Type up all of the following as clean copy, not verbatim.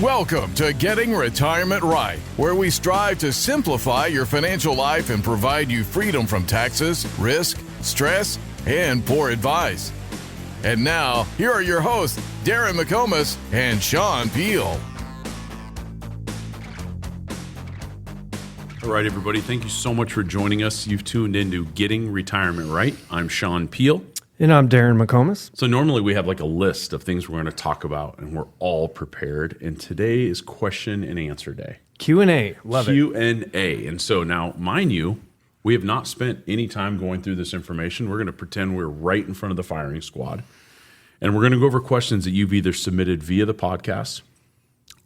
Welcome to Getting Retirement Right, where we strive to simplify your financial life and provide you freedom from taxes, risk, stress, and poor advice. And now, here are your hosts, Darrin McComas and Shon Peil. All right, everybody, thank you so much for joining us. You've tuned into Getting Retirement Right. I'm Shon Peil. And I'm Darrin McComas. So normally we have like a list of things we're going to talk about, and we're all prepared. And today is question and answer day. Q&A. Love it. Q&A. And so now, mind you, we have not spent any time going through this information. We're going to pretend we're right in front of the firing squad. And we're going to go over questions that you've either submitted via the podcast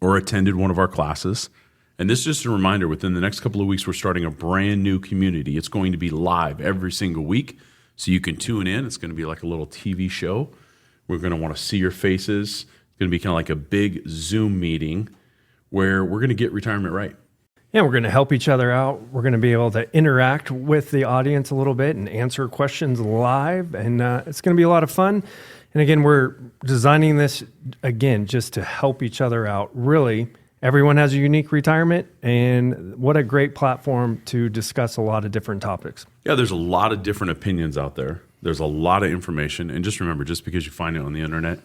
or attended one of our classes. And this is just a reminder, within the next couple of weeks, we're starting a brand new community. It's going to be live every single week. So you can tune in. It's going to be like a little TV show. We're going to want to see your faces. It's going to be kind of like a big Zoom meeting where we're going to get retirement right. Yeah, we're going to help each other out. We're going to be able to interact with the audience a little bit and answer questions live. And it's going to be a lot of fun. And again, we're designing this, again, just to help each other out. Really, everyone has a unique retirement, and what a great platform to discuss a lot of different topics. Yeah, there's a lot of different opinions out there. There's a lot of information. And just remember, just because you find it on the internet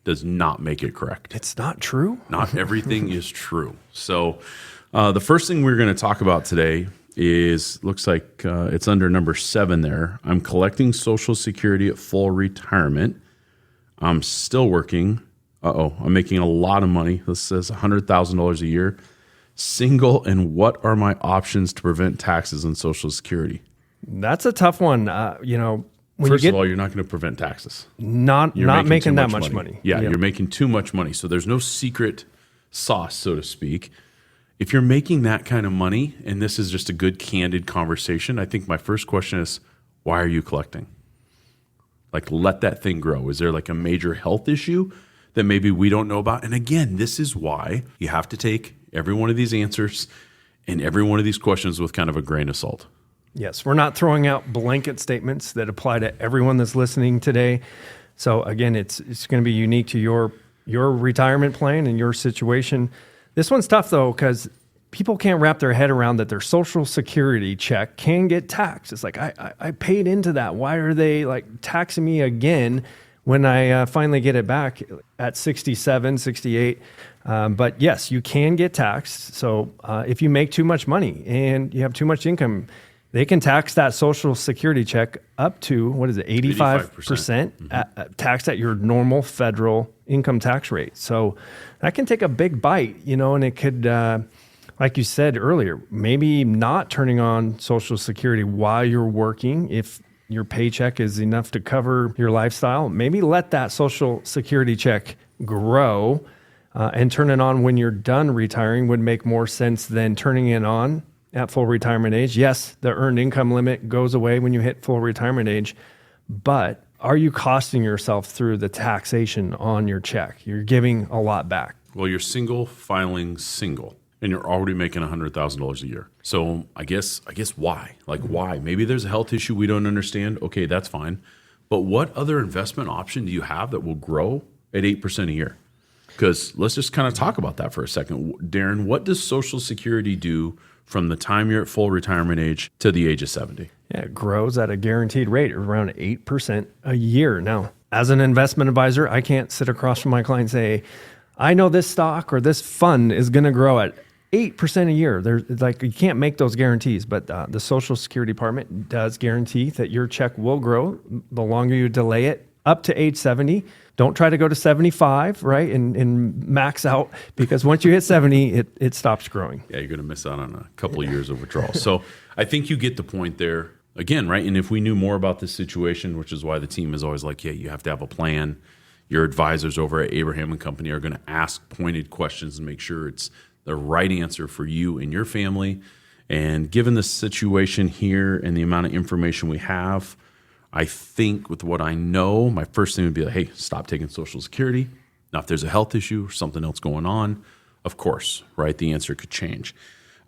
does not make it correct. It's not true. Not everything is true. So the first thing we're going to talk about today is, looks like it's under number 7 there. I'm collecting Social Security at full retirement. I'm still working. I'm making a lot of money. This says $100,000 a year. Single, and what are my options to prevent taxes on Social Security? That's a tough one. First of all, you're not going to prevent taxes. You're not making that much money. Yeah, you're making too much money. So there's no secret sauce, so to speak. If you're making that kind of money, and this is just a good, candid conversation, I think my first question is, why are you collecting? Like, let that thing grow. Is there like a major health issue that maybe we don't know about? And again, this is why you have to take every one of these answers and every one of these questions with kind of a grain of salt. Yes, we're not throwing out blanket statements that apply to everyone that's listening today. So again, it's going to be unique to your retirement plan and your situation. This one's tough though, because people can't wrap their head around that their Social Security check can get taxed. It's like, I paid into that. Why are they like taxing me again when I finally get it back at 67, 68? But yes, you can get taxed. So if you make too much money and you have too much income, they can tax that Social Security check up to, 85% taxed at your normal federal income tax rate. So that can take a big bite, and it could, like you said earlier, maybe not turning on Social Security while you're working. If your paycheck is enough to cover your lifestyle, maybe let that Social Security check grow and turn it on when you're done retiring would make more sense than turning it on at full retirement age. Yes, the earned income limit goes away when you hit full retirement age, but are you costing yourself through the taxation on your check? You're giving a lot back. Well, you're filing single, and you're already making $100,000 a year. So I guess why? Like, why? Maybe there's a health issue we don't understand. Okay, that's fine. But what other investment option do you have that will grow at 8% a year? Because let's just kind of talk about that for a second. Darrin, what does Social Security do from the time you're at full retirement age to the age of 70? Yeah, it grows at a guaranteed rate of around 8% a year. Now, as an investment advisor, I can't sit across from my client and say, I know this stock or this fund is going to grow at 8% a year. There's like, you can't make those guarantees, but the Social Security Department does guarantee that your check will grow the longer you delay it up to age 70. Don't try to go to 75, right, and max out, because once you hit 70, it stops growing. Yeah, you're going to miss out on a couple of years of withdrawal. So I think you get the point there. Again, right, and if we knew more about this situation, which is why the team is always like, yeah, you have to have a plan. Your advisors over at Abraham & Company are going to ask pointed questions and make sure it's the right answer for you and your family. And given the situation here and the amount of information we have, I think with what I know, my first thing would be like, hey, stop taking Social Security. Now, if there's a health issue or something else going on, of course, right, the answer could change.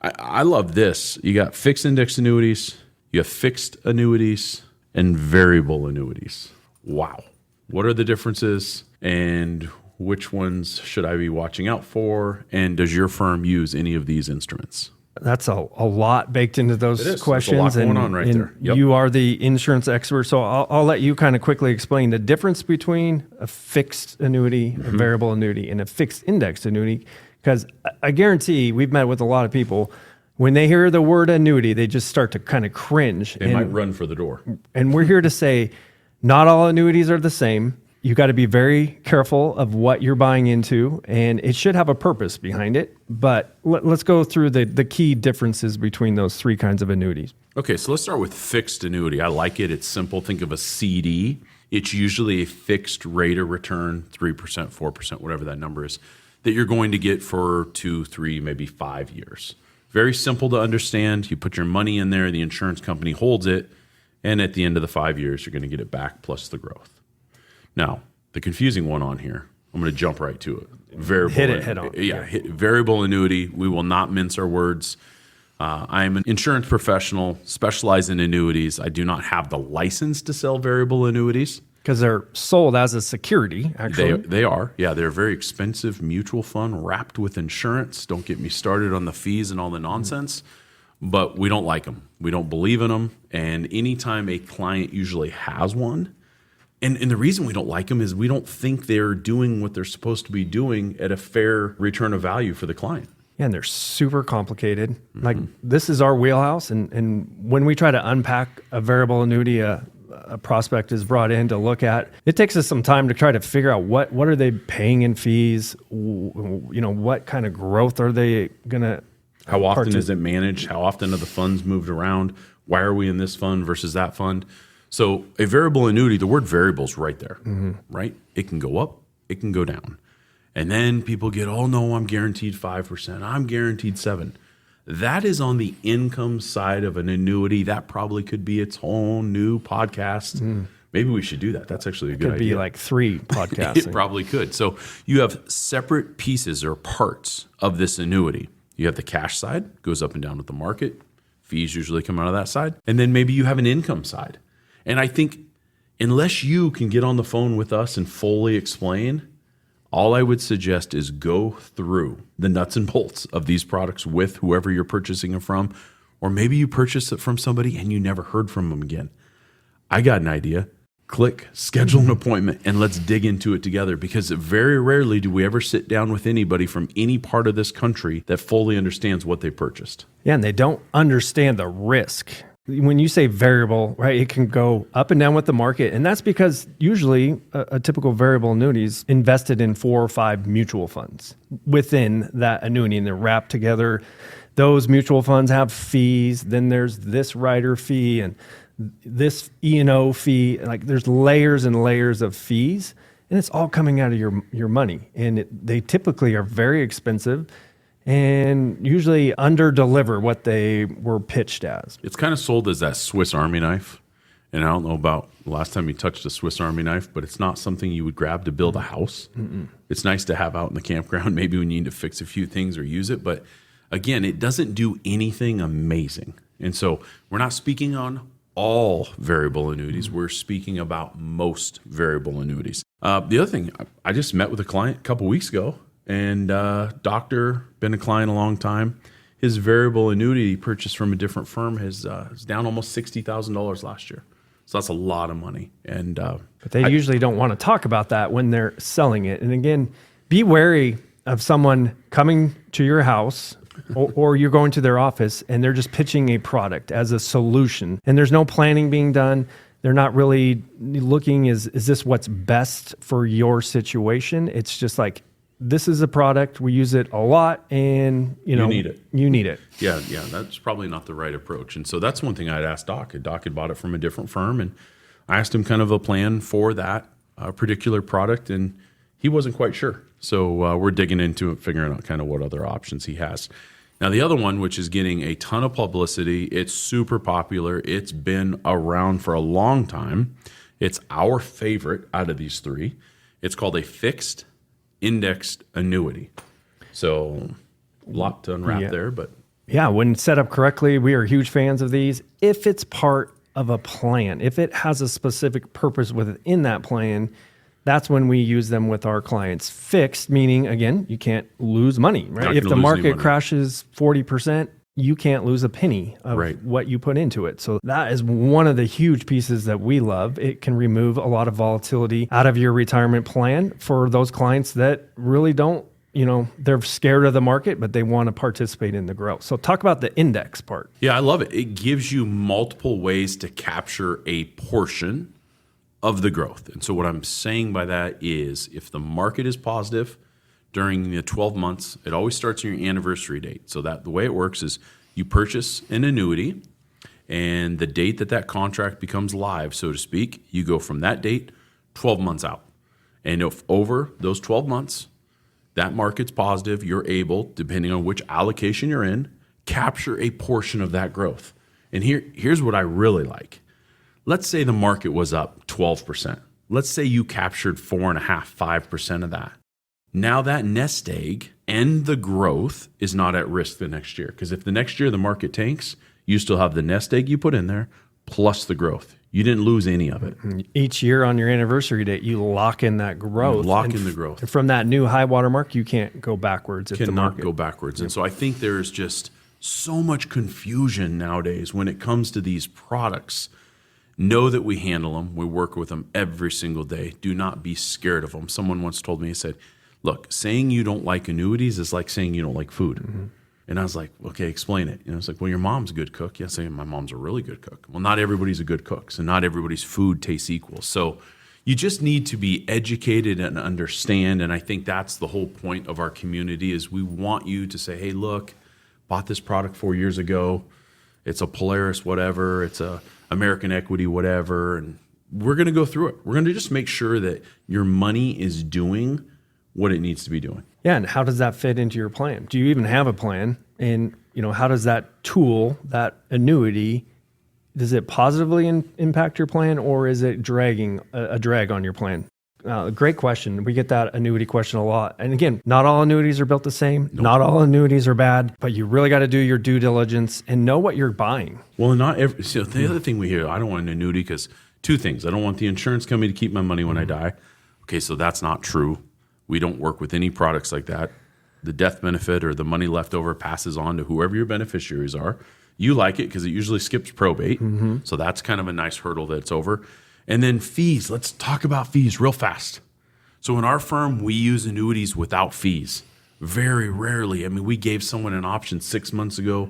I love this. You got fixed index annuities, you have fixed annuities, and variable annuities. Wow. What are the differences, and Which ones should I be watching out for? And does your firm use any of these instruments? That's a lot baked into those questions. There's a lot going on right there. Yep. You are the insurance expert, so I'll let you kind of quickly explain the difference between a fixed annuity, a variable annuity, and a fixed indexed annuity. Because I guarantee we've met with a lot of people, when they hear the word annuity, they just start to kind of cringe. They might run for the door. And we're here to say, not all annuities are the same. You got to be very careful of what you're buying into, and it should have a purpose behind it. But let's go through the key differences between those three kinds of annuities. Okay, so let's start with fixed annuity. I like it. It's simple. Think of a CD. It's usually a fixed rate of return, 3%, 4%, whatever that number is, that you're going to get for 2, 3, maybe 5 years. Very simple to understand. You put your money in there, the insurance company holds it, and at the end of the 5 years, you're going to get it back plus the growth. Now, the confusing one on here, I'm going to jump right to it. Variable Hit it head on. Yeah, variable annuity. We will not mince our words. I am an insurance professional, specialize in annuities. I do not have the license to sell variable annuities. Because they're sold as a security, actually. They are. Yeah, they're a very expensive mutual fund wrapped with insurance. Don't get me started on the fees and all the nonsense. But we don't like them. We don't believe in them. And anytime a client usually has one, and the reason we don't like them is we don't think they're doing what they're supposed to be doing at a fair return of value for the client. Yeah, and they're super complicated. Like, this is our wheelhouse. And when we try to unpack a variable annuity, a prospect is brought in to look at, it takes us some time to try to figure out what are they paying in fees, what kind of growth are they going to. How often is it managed? How often are the funds moved around? Why are we in this fund versus that fund? So a variable annuity, the word variable is right there, right? It can go up, it can go down. And then people get, oh no, I'm guaranteed 5%, I'm guaranteed 7%. That is on the income side of an annuity. That probably could be its own new podcast. Maybe we should do that. That's actually a good idea. Could be like 3 podcasts. It probably could. So you have separate pieces or parts of this annuity. You have the cash side, goes up and down with the market. Fees usually come out of that side. And then maybe you have an income side. And I think unless you can get on the phone with us and fully explain, all I would suggest is go through the nuts and bolts of these products with whoever you're purchasing it from, or maybe you purchase it from somebody and you never heard from them again. I got an idea. Click, schedule an appointment, and let's dig into it together, because very rarely do we ever sit down with anybody from any part of this country that fully understands what they purchased. Yeah, and they don't understand the risk. When you say variable, right, it can go up and down with the market. And that's because usually a typical variable annuity is invested in 4 or 5 mutual funds within that annuity, and they're wrapped together. Those mutual funds have fees. Then there's this rider fee and this E&O fee. Like, there's layers and layers of fees, and it's all coming out of your money. And they typically are very expensive and usually under-deliver what they were pitched as. It's kind of sold as that Swiss Army knife. And I don't know about the last time you touched a Swiss Army knife, but it's not something you would grab to build a house. It's nice to have out in the campground, maybe when you need to fix a few things or use it. But again, it doesn't do anything amazing. And so we're not speaking on all variable annuities. We're speaking about most variable annuities. The other thing, I just met with a client a couple weeks ago, and doctor, been a client a long time. His variable annuity he purchased from a different firm is down almost $60,000 last year. So that's a lot of money. And but they usually don't want to talk about that when they're selling it. And again, be wary of someone coming to your house or you're going to their office and they're just pitching a product as a solution. And there's no planning being done. They're not really looking, is this what's best for your situation? It's just like, this is a product, we use it a lot, and you need it. You need it. Yeah, that's probably not the right approach. And so that's one thing I'd asked Doc. Doc had bought it from a different firm, and I asked him kind of a plan for that particular product, and he wasn't quite sure. So we're digging into it, figuring out kind of what other options he has. Now, the other one, which is getting a ton of publicity, it's super popular. It's been around for a long time. It's our favorite out of these 3. It's called a fixed indexed annuity. So a lot to unwrap there, but yeah, when set up correctly, we are huge fans of these. If it's part of a plan, if it has a specific purpose within that plan, That's when we use them with our clients. Fixed, meaning, again, you can't lose money, right? If the market crashes 40%, you can't lose a penny of what you put into it. So that is one of the huge pieces that we love. It can remove a lot of volatility out of your retirement plan for those clients that really don't, they're scared of the market, but they want to participate in the growth. So talk about the index part. Yeah, I love it. It gives you multiple ways to capture a portion of the growth. And so what I'm saying by that is if the market is positive during the 12 months, it always starts on your anniversary date. So that the way it works is you purchase an annuity, and the date that contract becomes live, so to speak, you go from that date 12 months out. And if over those 12 months, that market's positive, you're able, depending on which allocation you're in, capture a portion of that growth. And here's what I really like. Let's say the market was up 12%. Let's say you captured 4.5%, 5% of that. Now that nest egg and the growth is not at risk the next year. Because if the next year the market tanks, you still have the nest egg you put in there plus the growth. You didn't lose any of it. Each year on your anniversary date, you lock in that growth. The growth. From that new high water mark, you can't go backwards. Cannot go backwards. And so I think there's just so much confusion nowadays when it comes to these products. Know that we handle them. We work with them every single day. Do not be scared of them. Someone once told me, he said, look, saying you don't like annuities is like saying you don't like food. Mm-hmm. And I was like, okay, explain it. It's like, well, your mom's a good cook. Yes, my mom's a really good cook. Well, not everybody's a good cook. So not everybody's food tastes equal. So you just need to be educated and understand. And I think that's the whole point of our community is we want you to say, hey, look, bought this product 4 years ago. It's a Polaris, whatever. It's a American Equity, whatever. And we're going to go through it. We're going to just make sure that your money is doing what it needs to be doing. Yeah, and how does that fit into your plan? Do you even have a plan? And how does that tool, that annuity, does it positively impact your plan, or is it dragging a drag on your plan? Great question. We get that annuity question a lot. And again, not all annuities are built the same. Nope. Not all annuities are bad, but you really got to do your due diligence and know what you're buying. Well, not every. So the other thing we hear, I don't want an annuity because two things. I don't want the insurance company to keep my money when I die. Okay, so that's not true. We don't work with any products like that. The death benefit or the money left over passes on to whoever your beneficiaries are. You like it because it usually skips probate. Mm-hmm. So that's kind of a nice hurdle that's over. And then fees. Let's talk about fees real fast. So in our firm, we use annuities without fees. Very rarely. I mean, we gave someone an option 6 months ago.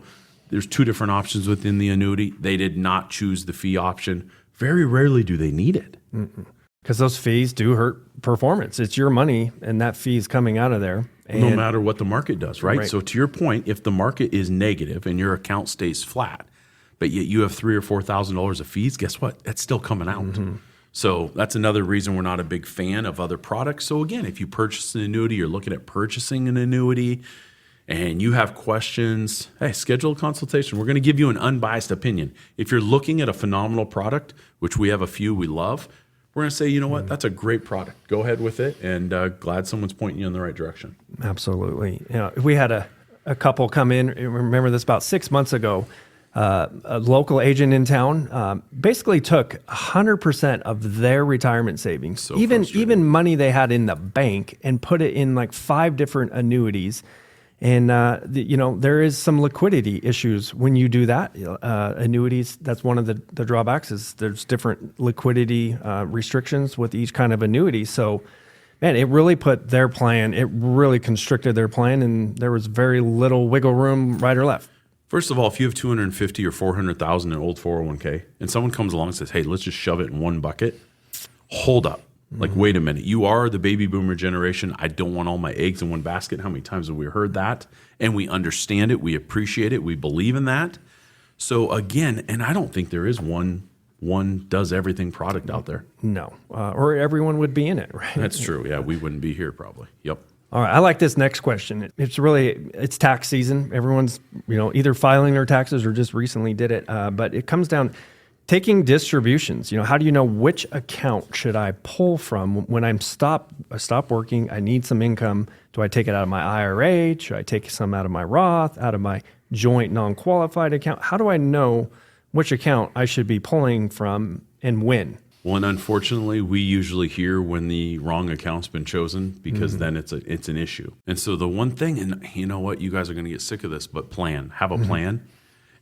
There's 2 different options within the annuity. They did not choose the fee option. Very rarely do they need it. Because those fees do hurt performance. It's your money, and that fee is coming out of there. No matter what the market does, right? So to your point, if the market is negative and your account stays flat, but yet you have $3,000 or $4,000 of fees, guess what? That's still coming out. Mm-hmm. So that's another reason we're not a big fan of other products. So again, if you purchase an annuity, you're looking at purchasing an annuity, and you have questions, hey, schedule a consultation. We're going to give you an unbiased opinion. If you're looking at a phenomenal product, which we have a few we love, we're going to say, you know what, that's a great product. Go ahead with it, and glad someone's pointing you in the right direction. Absolutely. We had a couple come in, remember this about 6 months ago, a local agent in town basically took 100% of their retirement savings, even money they had in the bank, and put it in like 5 different annuities. And, there is some liquidity issues when you do that. Annuities, that's one of the drawbacks is there's different liquidity restrictions with each kind of annuity. So, man, it really put their plan, it really constricted their plan, and there was very little wiggle room right or left. First of all, if you have $250,000 or $400,000 in old 401k, and someone comes along and says, hey, let's just shove it in one bucket, hold up. Like, wait a minute, you are the baby boomer generation. I don't want all my eggs in one basket. How many times have we heard that? And we understand it. We appreciate it. We believe in that. So again, and I don't think there is one does everything product out there. No, or everyone would be in it, right? That's true. Yeah, we wouldn't be here probably. Yep. All right, I like this next question. It's tax season. Everyone's either filing their taxes or just recently did it. But it comes down taking distributions. How do you know which account should I pull from when I stop working? I need some income. Do I take it out of my IRA? Should I take some out of my Roth, out of my joint non-qualified account? How do I know which account I should be pulling from and when? Well, and unfortunately, we usually hear when the wrong account's been chosen because then it's an issue. And so the one thing, and you know what, you guys are going to get sick of this, but have a plan.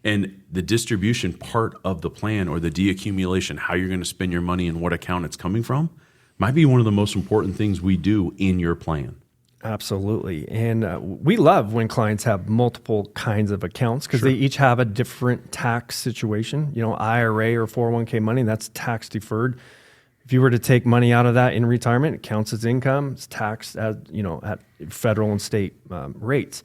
And the distribution part of the plan, or the deaccumulation, how you're going to spend your money and what account it's coming from, might be one of the most important things we do in your plan. Absolutely. And we love when clients have multiple kinds of accounts because they each have a different tax situation. You know, IRA or 401k money, that's tax deferred. If you were to take money out of that in retirement, it counts as income. It's taxed as, at federal and state rates.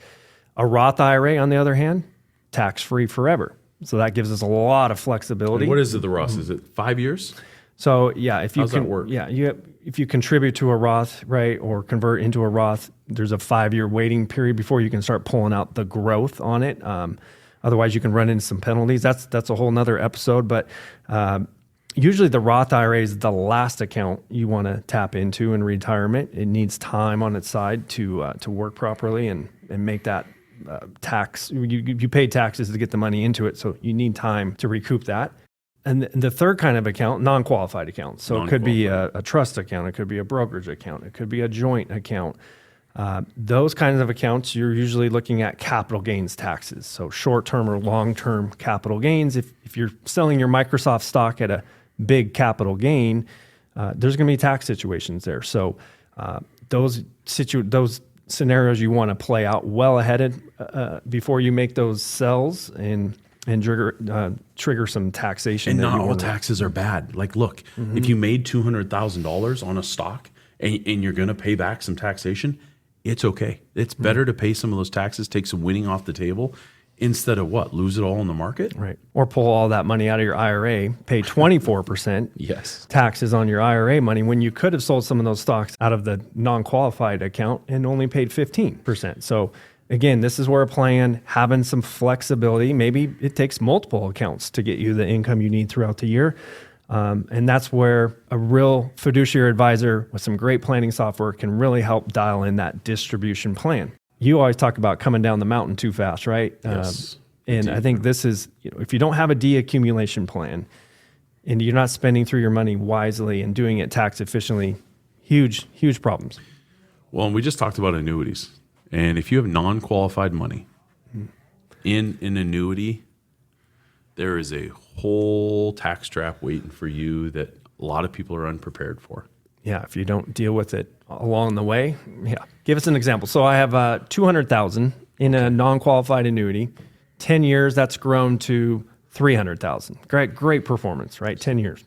A Roth IRA, on the other hand, tax-free forever. So that gives us a lot of flexibility. And what is it, the Roth? Is it 5 years? So yeah, if you How's that work? If you contribute to a Roth, right, or convert into a Roth, there's a 5-year waiting period before you can start pulling out the growth on it. Otherwise, you can run into some penalties. That's a whole nother episode. But usually, the Roth IRA is the last account you want to tap into in retirement. It needs time on its side to work properly and make that tax. You pay taxes to get the money into it, so you need time to recoup that. And the third kind of account, non-qualified account. So it could be a trust account. It could be a brokerage account. It could be a joint account. Those kinds of accounts, you're usually looking at capital gains taxes. So short-term or long-term capital gains. If you're selling your Microsoft stock at a big capital gain, there's going to be tax situations there. So those scenarios you want to play out well ahead before you make those sells and trigger some taxation. And not all taxes are bad. Like, look, if you made $200,000 on a stock and you're going to pay back some taxation, it's okay. It's better to pay some of those taxes, take some winning off the table, instead of lose it all in the market? Right. Or pull all that money out of your IRA, pay 24% taxes on your IRA money when you could have sold some of those stocks out of the non-qualified account and only paid 15%. So again, this is where a plan, having some flexibility, maybe it takes multiple accounts to get you the income you need throughout the year. And that's where a real fiduciary advisor with some great planning software can really help dial in that distribution plan. You always talk about coming down the mountain too fast, right? Yes. And I think this is, if you don't have a deaccumulation plan and you're not spending through your money wisely and doing it tax efficiently, huge problems. Well, and we just talked about annuities. And if you have non-qualified money in an annuity, there is a whole tax trap waiting for you that a lot of people are unprepared for. Yeah, if you don't deal with it along the way. Yeah. Give us an example. So I have $200,000 in a non-qualified annuity. 10 years, that's grown to $300,000. Great performance, right? 10 years.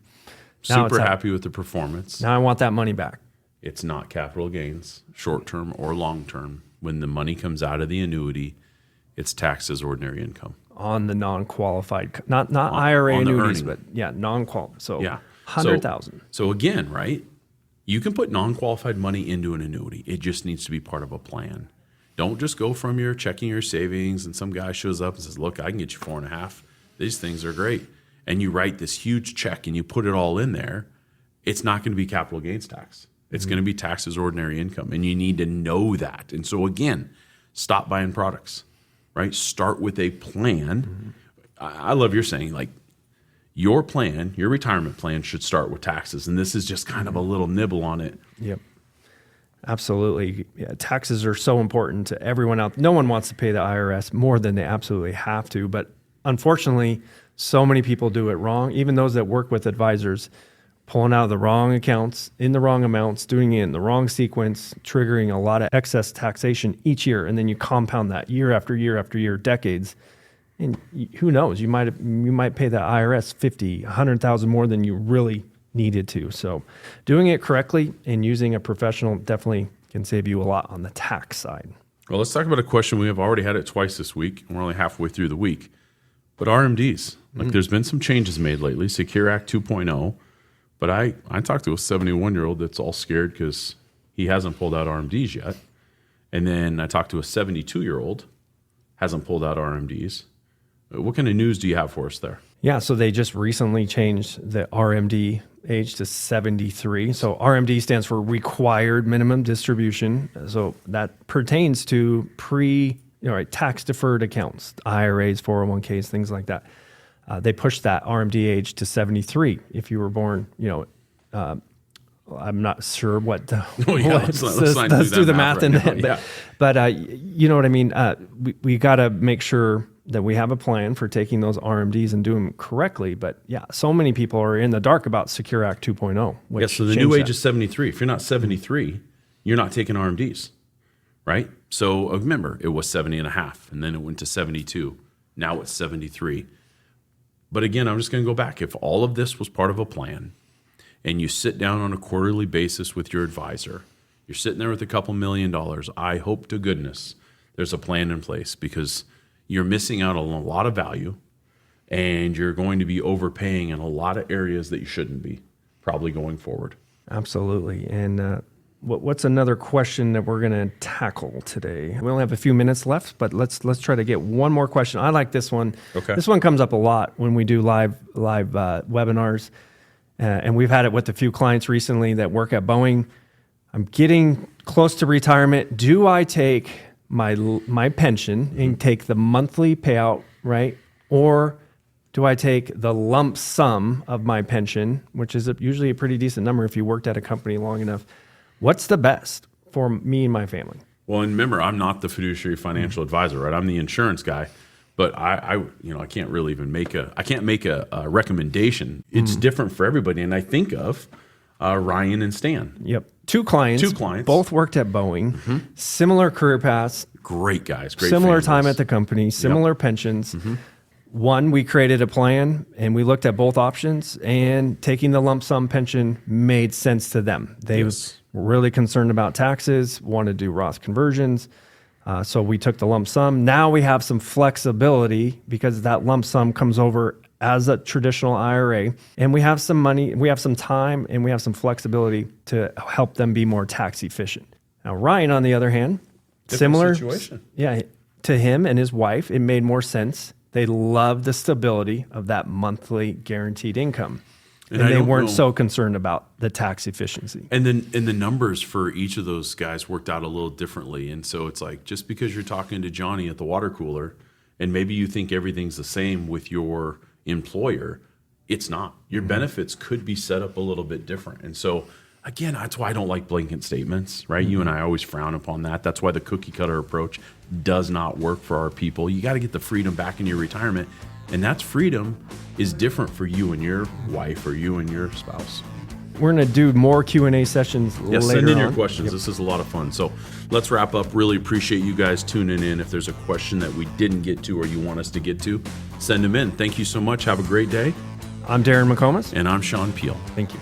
Super happy with the performance. Now I want that money back. It's not capital gains, short-term or long-term. When the money comes out of the annuity, it's taxed as ordinary income. On the non-qualified, not IRA annuities, earning. but non-qualified. So yeah. 100,000. So again, right? You can put non-qualified money into an annuity. It just needs to be part of a plan. Don't just go from your checking your savings and some guy shows up and says, look, I can get you 4.5. These things are great. And you write this huge check and you put it all in there. It's not going to be capital gains tax. It's going to be taxed as ordinary income. And you need to know that. And so again, stop buying products, right? Start with a plan. I love your saying, like, your plan, your retirement plan should start with taxes. And this is just kind of a little nibble on it. Yep. Absolutely. Yeah, taxes are so important to everyone out. No one wants to pay the IRS more than they absolutely have to. But unfortunately, so many people do it wrong. Even those that work with advisors, pulling out of the wrong accounts in the wrong amounts, doing it in the wrong sequence, triggering a lot of excess taxation each year. And then you compound that year after year after year, decades. And who knows, you might pay the IRS $50,000, $100,000 more than you really needed to. So doing it correctly and using a professional definitely can save you a lot on the tax side. Well, let's talk about a question. We have already had it twice this week, and we're only halfway through the week. But RMDs, like there's been some changes made lately, Secure Act 2.0. But I talked to a 71-year-old that's all scared because he hasn't pulled out RMDs yet. And then I talked to a 72-year-old, hasn't pulled out RMDs. What kind of news do you have for us there? Yeah, so they just recently changed the RMD age to 73. So RMD stands for required minimum distribution. So that pertains to tax deferred accounts, IRAs, 401ks, things like that. They pushed that RMD age to 73 if you were born, I'm not sure what. Let's do the math in right that. But you know what I mean. We got to make sure that we have a plan for taking those RMDs and doing them correctly. But yeah, so many people are in the dark about Secure Act 2.0. So the new age is 73. If you're not 73, you're not taking RMDs, right? So remember, it was 70 and a half, and then it went to 72. Now it's 73. But again, I'm just going to go back. If all of this was part of a plan, and you sit down on a quarterly basis with your advisor, you're sitting there with a couple $1 million, I hope to goodness there's a plan in place, because you're missing out on a lot of value, and you're going to be overpaying in a lot of areas that you shouldn't be, probably going forward. Absolutely. And what's another question that we're going to tackle today? We only have a few minutes left, but let's try to get one more question. I like this one. Okay. This one comes up a lot when we do live webinars. And we've had it with a few clients recently that work at Boeing. I'm getting close to retirement. Do I take my pension and take the monthly payout, right? Or do I take the lump sum of my pension, which is usually a pretty decent number if you worked at a company long enough? What's the best for me and my family? Well, and remember, I'm not the fiduciary financial advisor, right? I'm the insurance guy. But I can't really even make a recommendation. It's different for everybody. And I think of Ryan and Stan. Yep. Two clients. Both worked at Boeing. Similar career paths. Great guys. Great similar families. time at the company. Similar pensions. One, we created a plan and we looked at both options, and taking the lump sum pension made sense to them. They were really concerned about taxes, wanted to do Roth conversions. So we took the lump sum. Now we have some flexibility because that lump sum comes over as a traditional IRA, and we have some money, we have some time, and we have some flexibility to help them be more tax efficient. Now, Ryan, on the other hand, similar situation. Yeah, to him and his wife, it made more sense. They love the stability of that monthly guaranteed income. And they weren't so concerned about the tax efficiency. And then the numbers for each of those guys worked out a little differently. And so it's like, just because you're talking to Johnny at the water cooler and maybe you think everything's the same with your employer, it's not. Your benefits could be set up a little bit different. And so, again, that's why I don't like blanket statements, right? You and I always frown upon that. That's why the cookie cutter approach does not work for our people. You got to get the freedom back in your retirement. And that's freedom is different for you and your wife or you and your spouse. We're going to do more Q&A sessions later on. Send in your questions. Yep. This is a lot of fun. So let's wrap up. Really appreciate you guys tuning in. If there's a question that we didn't get to or you want us to get to, send them in. Thank you so much. Have a great day. I'm Darrin McComas. And I'm Shon Peil. Thank you.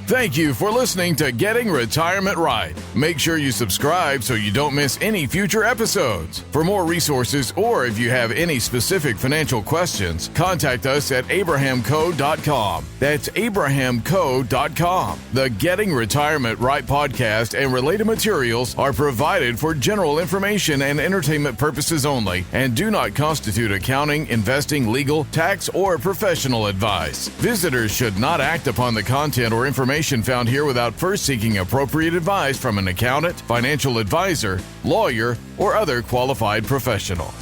Thank you for listening to Getting Retirement Right. Make sure you subscribe so you don't miss any future episodes. For more resources, or if you have any specific financial questions, contact us at abrahamco.com. That's abrahamco.com. The Getting Retirement Right podcast and related materials are provided for general information and entertainment purposes only and do not constitute accounting, investing, legal, tax, or professional advice. Visitors should not act upon the content or information found here without first seeking appropriate advice from an accountant, financial advisor, lawyer, or other qualified professional.